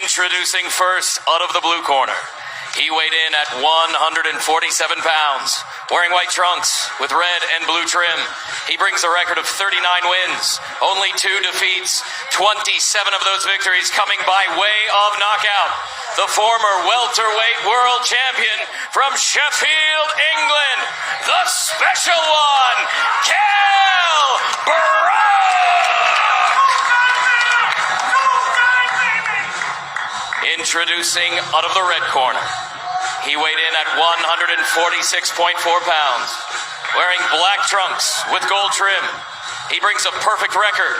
Introducing first, out of the blue corner. He weighed in at 147 pounds, wearing white trunks with red and blue trim. He brings a record of 39 wins, only 2 defeats, 27 of those victories coming by way of knockout. The former welterweight world champion from Sheffield, England, the special one, Kell Brook! Introducing out of the red corner. He weighed in at 146.4 pounds, wearing black trunks with gold trim. He brings a perfect record,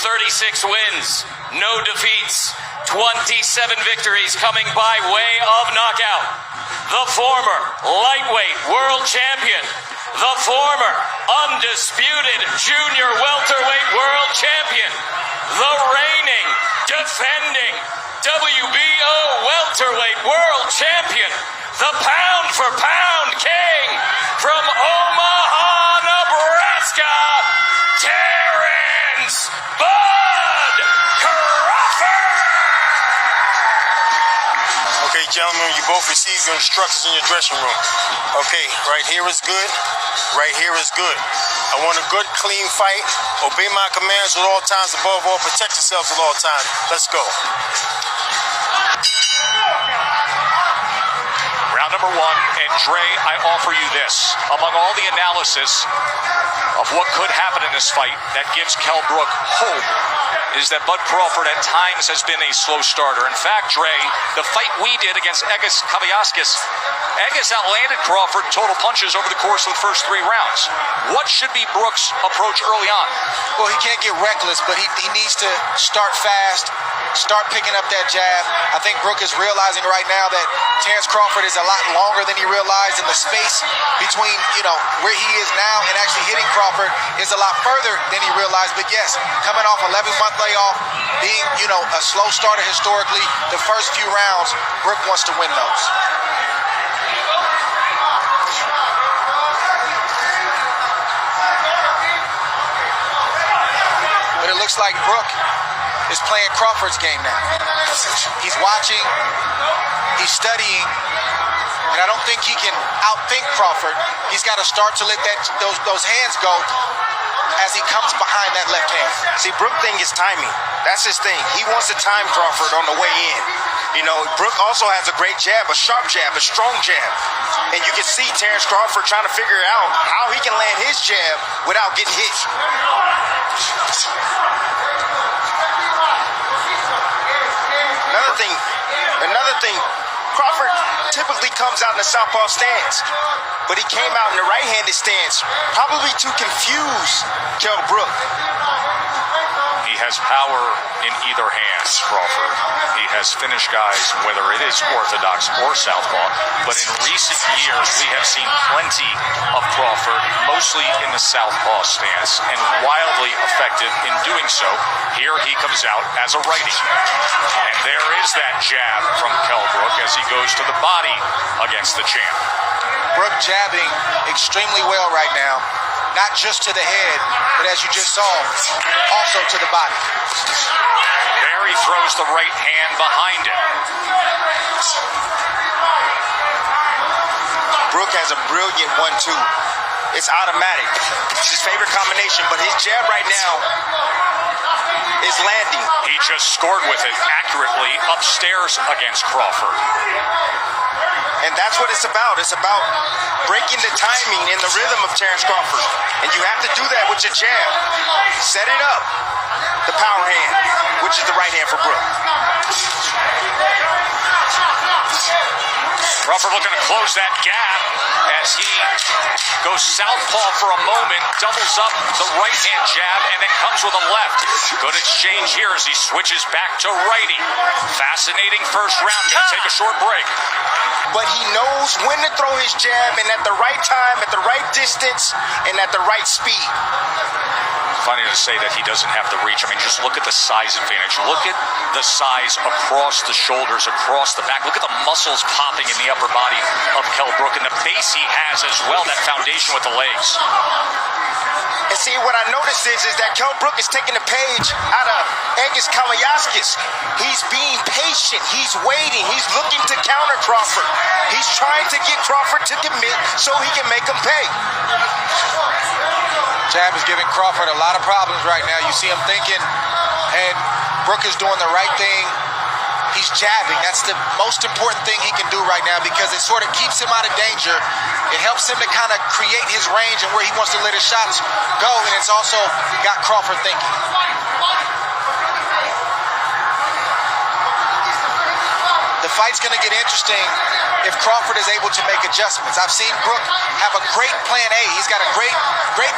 36 wins, no defeats, 27 victories coming by way of knockout. The former lightweight world champion, the former undisputed junior welterweight world champion, the reigning, defending WBO welterweight world champion, the pound-for-pound king from Omaha, Nebraska, Terence Crawford! Okay, gentlemen, you both received your instructions in your dressing room. Okay, right here is good. Right here is good. I want a good, clean fight. Obey my commands at all times. Above all, protect yourselves at all times. Let's go. Round number 1, and Dre, I offer you this. Among all the analysis of what could happen in this fight that gives Kell Brook hope is that Bud Crawford at times has been a slow starter. In fact, Dre, the fight we did against Egis Kavyaskis, Egis outlanded Crawford total punches over the course of the first 3 rounds. What should be Brook's approach early on? Well, he can't get reckless, but he needs to start fast, start picking up that jab. I think Brook is realizing right now that Terence Crawford is a lot longer than he realized, and the space between, where he is now and actually hitting Crawford is a lot further than he realized. But yes, coming off 11-month layoff, being, a slow starter historically, the first few rounds, Brook wants to win those. But it looks like Brook is playing Crawford's game now. He's watching, he's studying, and I don't think he can outthink Crawford. He's got to start to let those hands go as he comes behind that left hand. See, Brook thing is timing. That's his thing. He wants to time Crawford on the way in. Brook also has a great jab, a sharp jab, a strong jab. And you can see Terence Crawford trying to figure out how he can land his jab without getting hit. Another thing, Crawford typically comes out in the southpaw stance, but he came out in the right-handed stance, probably to confuse Kell Brook. He has power in either hand, Crawford. He has finished guys, whether it is orthodox or southpaw. But in recent years, we have seen plenty of Crawford, mostly in the southpaw stance, and wildly effective in doing so. Here he comes out as a righty. And there is that jab from Kell Brook as he goes to the body against the champ. Brook jabbing extremely well right now. Not just to the head, but as you just saw, also to the body. There he throws the right hand behind it. Brook has a brilliant 1-2. It's automatic. It's his favorite combination, but his jab right now is landing. He just scored with it accurately upstairs against Crawford. And that's what it's about. It's about breaking the timing and the rhythm of Terence Crawford. And you have to do that with your jab. Set it up. The power hand, which is the right hand for Brook. Crawford looking to close that gap as he goes southpaw for a moment, doubles up the right-hand jab, and then comes with a left. Good exchange here as he switches back to righty. Fascinating first round. Gonna take a short break. But he knows when to throw his jab, and at the right time, at the right distance, and at the right speed. Funny to say that he doesn't have the reach. I mean, just look at the size advantage. Look at the size across the shoulders, across the back. Look at the muscles popping in the upper body of Kell Brook, and the base he has as well, that foundation with the legs. And see, what I noticed is that Kell Brook is taking a page out of Egis Kamayaskis. He's being patient. He's waiting. He's looking to counter Crawford. He's trying to get Crawford to commit so he can make him pay. Jab is giving Crawford a lot of problems right now. You see him thinking, and Brook is doing the right thing. He's jabbing. That's the most important thing he can do right now because it sort of keeps him out of danger. It helps him to kind of create his range and where he wants to let his shots go, and it's also got Crawford thinking. The fight's going to get interesting if Crawford is able to make adjustments. I've seen Brook have a great plan A. He's got a great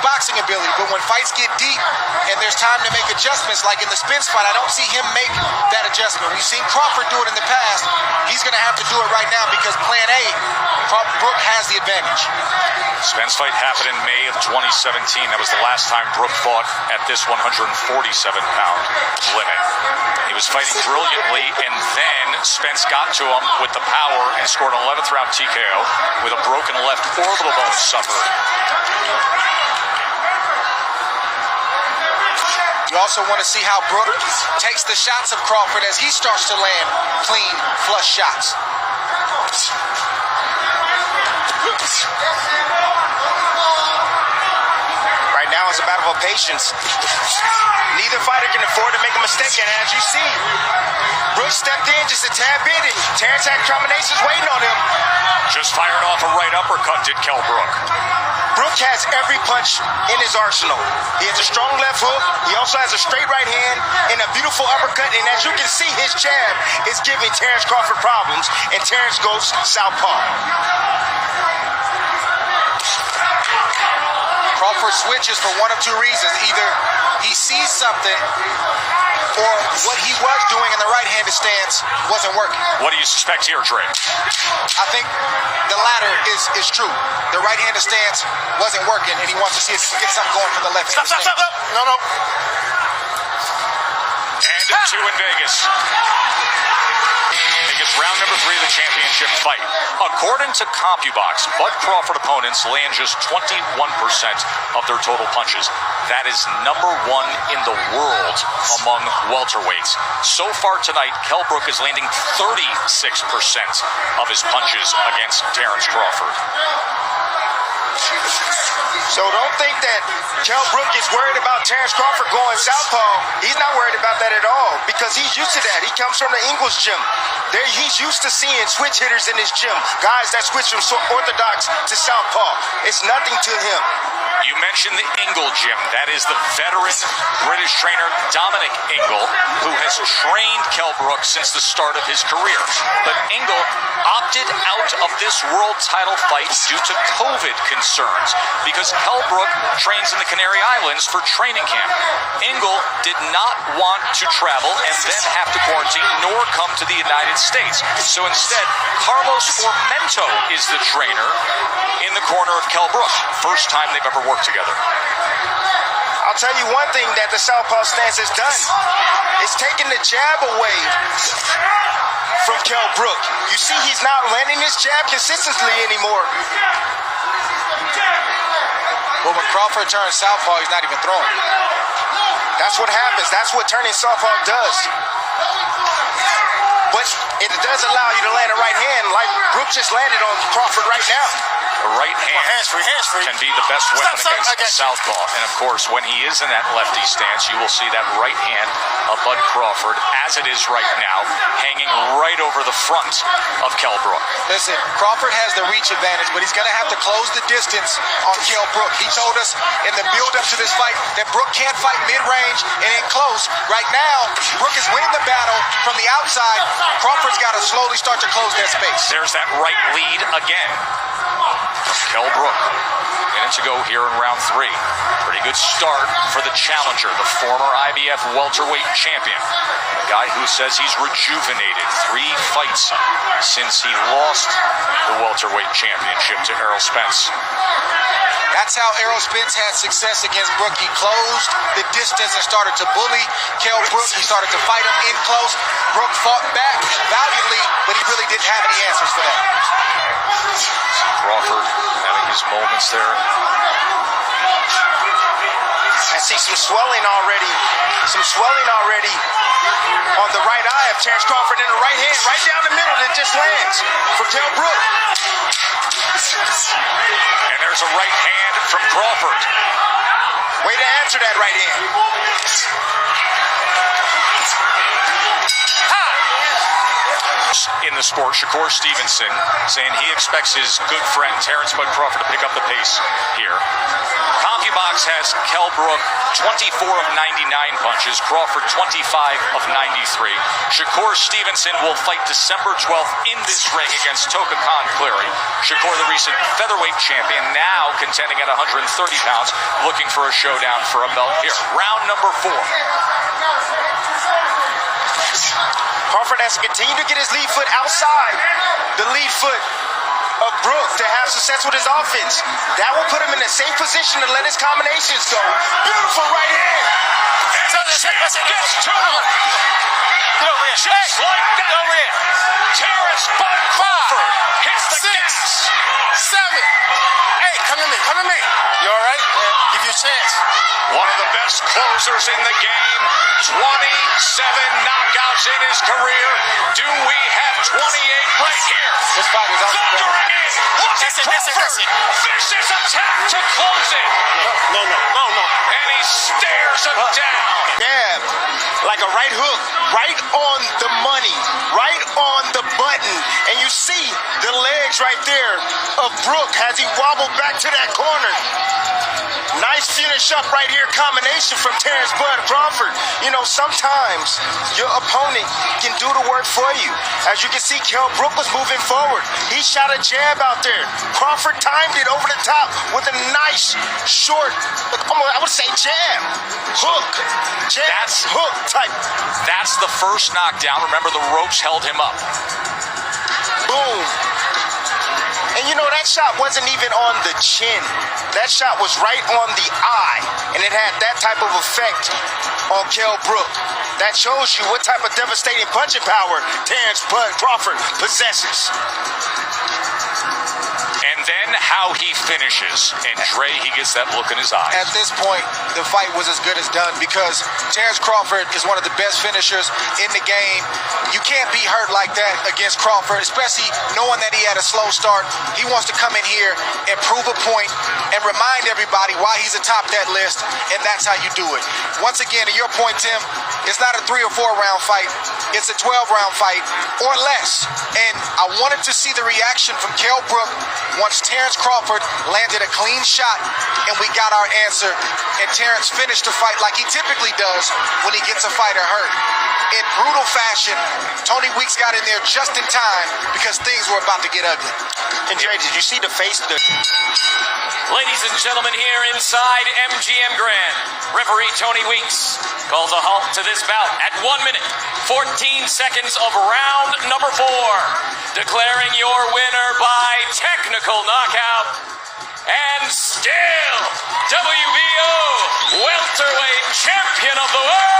boxing ability, but when fights get deep and there's time to make adjustments, like in the Spence fight, I don't see him make that adjustment. We've seen Crawford do it in the past. He's going to have to do it right now because plan A, Brook has the advantage. Spence fight happened in May of 2017. That was the last time Brook fought at this 147-pound limit. He was fighting brilliantly, and then Spence got to him with the power and scored an 11th round TKO with a broken left orbital bone suffered. You also want to see how Brook takes the shots of Crawford as he starts to land clean, flush shots. Right now it's a battle of patience. Neither fighter can afford to make a mistake, and as you see, Brook stepped in just a tad bit, and Terence had combinations waiting on him. Just fired off a right uppercut, did Kell Brook. Brook has every punch in his arsenal. He has a strong left hook. He also has a straight right hand and a beautiful uppercut. And as you can see, his jab is giving Terence Crawford problems, and Terence goes southpaw. Crawford switches for one of two reasons. Either he sees something or what he was doing in the right-handed stance wasn't working. What do you suspect here, Dre? I think the latter is true. The right-handed stance wasn't working, and he wants to see if he can get something going from the left-handed stance. Stop. No. And 2 in Vegas. Vegas round number 3 of the championship fight. According to CompuBox, Bud Crawford opponents land just 21% of their total punches. That is number 1 in the world among welterweights. So far tonight, Kell Brook is landing 36% of his punches against Terence Crawford. So don't think that Kell Brook is worried about Terence Crawford going southpaw. He's not worried about that at all because he's used to that. He comes from the Ingles gym. He's used to seeing switch hitters in his gym, guys that switch from orthodox to southpaw. It's nothing to him. You mentioned the Ingle gym. That is the veteran British trainer Dominic Ingle, who has trained Kell Brook since the start of his career. But Ingle opted out of this world title fight due to COVID concerns because Kell Brook trains in the Canary Islands for training camp. Ingle did not want to travel and then have to quarantine nor come to the United States. So instead, Carlos Formento is the trainer in the corner of Kell Brook. First time they've ever worked together. I'll tell you one thing that the southpaw stance has done. It's taken the jab away from Kell Brook. You see he's not landing his jab consistently anymore. But when Crawford turns southpaw, he's not even throwing. That's what happens. That's what turning southpaw does. But it does allow you to land a right hand like Brook just landed on Crawford right now. The right hand can be the best weapon against southpaw. And of course, when he is in that lefty stance, you will see that right hand of Bud Crawford, as it is right now, hanging right over the front of Kell Brook. Listen, Crawford has the reach advantage, but he's going to have to close the distance on Kell Brook. He told us in the build-up to this fight that Brook can't fight mid-range and in close. Right now, Brook is winning the battle from the outside. Crawford's got to slowly start to close that space. There's that right lead again. Kell Brook in to go here in round 3. Pretty good start for the challenger, the former IBF welterweight champion. A guy who says he's rejuvenated. 3 fights since he lost the welterweight championship to Errol Spence. That's how Errol Spence had success against Brook. He closed the distance and started to bully Kell Brook. He started to fight him in close. Brook fought back valiantly, but he really didn't have any answers for that. Crawford having his moments there. see some swelling already. Some swelling already on the right eye of Terence Crawford, in the right hand, right down the middle, that just lands for Kell Brook. And there's a right hand from Crawford. Way to answer that right hand. In the sport, Shakur Stevenson saying he expects his good friend Terence Bud Crawford to pick up the pace here. CompuBox has Kell Brook 24 of 99 punches, Crawford 25 of 93. Shakur Stevenson will fight December 12th in this ring against Toka Khan Cleary. Shakur, the recent featherweight champion, now contending at 130 pounds, looking for a showdown for a belt here. Round number 4. Crawford has to continue to get his lead foot outside the lead foot of Brook to have success with his offense. That will put him in a safe position to let his combinations go. Beautiful right hand. And the champ gets to him. Just like that. Terence Bud Crawford hits the gas. 7. Hey, come to me. You all right? Give you a chance. One of the best closers in the game. 27 knockouts in his career. Do we have 28 right here? This fight is also Thundering in. Look at Crawford. Vicious attack to close it. No. And he stares him down. Jab, like a right hook, right on the money, right on the button. And you see the legs right there of Brook as he wobbled back to that corner. Nice finish up right here, combination from Terence Bud Crawford. You know, sometimes your opponent can do the work for you. As you can see, Kell Brook was moving forward. He shot a jab out there. Crawford timed it over the top with a nice, short, I would say jab, hook, jab, hook type. That's the first knockdown. Remember, the ropes held him up. Boom. And you know, that shot wasn't even on the chin. That shot was right on the eye. And it had that type of effect on Kell Brook. That shows you what type of devastating punching power Terence Bud Crawford possesses. And then how he finishes. And Dre, he gets that look in his eyes. At this point, the fight was as good as done because Terence Crawford is one of the best finishers in the game. You can't be hurt like that against Crawford, especially knowing that he had a slow start. He wants to come in here and prove a point and remind everybody why he's atop that list, and that's how you do it. Once again, to your point, Tim, it's not a 3 or 4 round fight. It's a 12-round fight or less. And I wanted to see the reaction from Kell Brook once Terence Crawford landed a clean shot and we got our answer. And Terence finished the fight like he typically does when he gets a fighter hurt. In brutal fashion, Tony Weeks got in there just in time because things were about to get ugly. And Dre, did you see the face? Ladies and gentlemen, here inside MGM Grand, referee Tony Weeks calls a halt to this bout at 1 minute, 14 seconds of round number 4, declaring your winner by technical knockout, and still WBO welterweight champion of the world,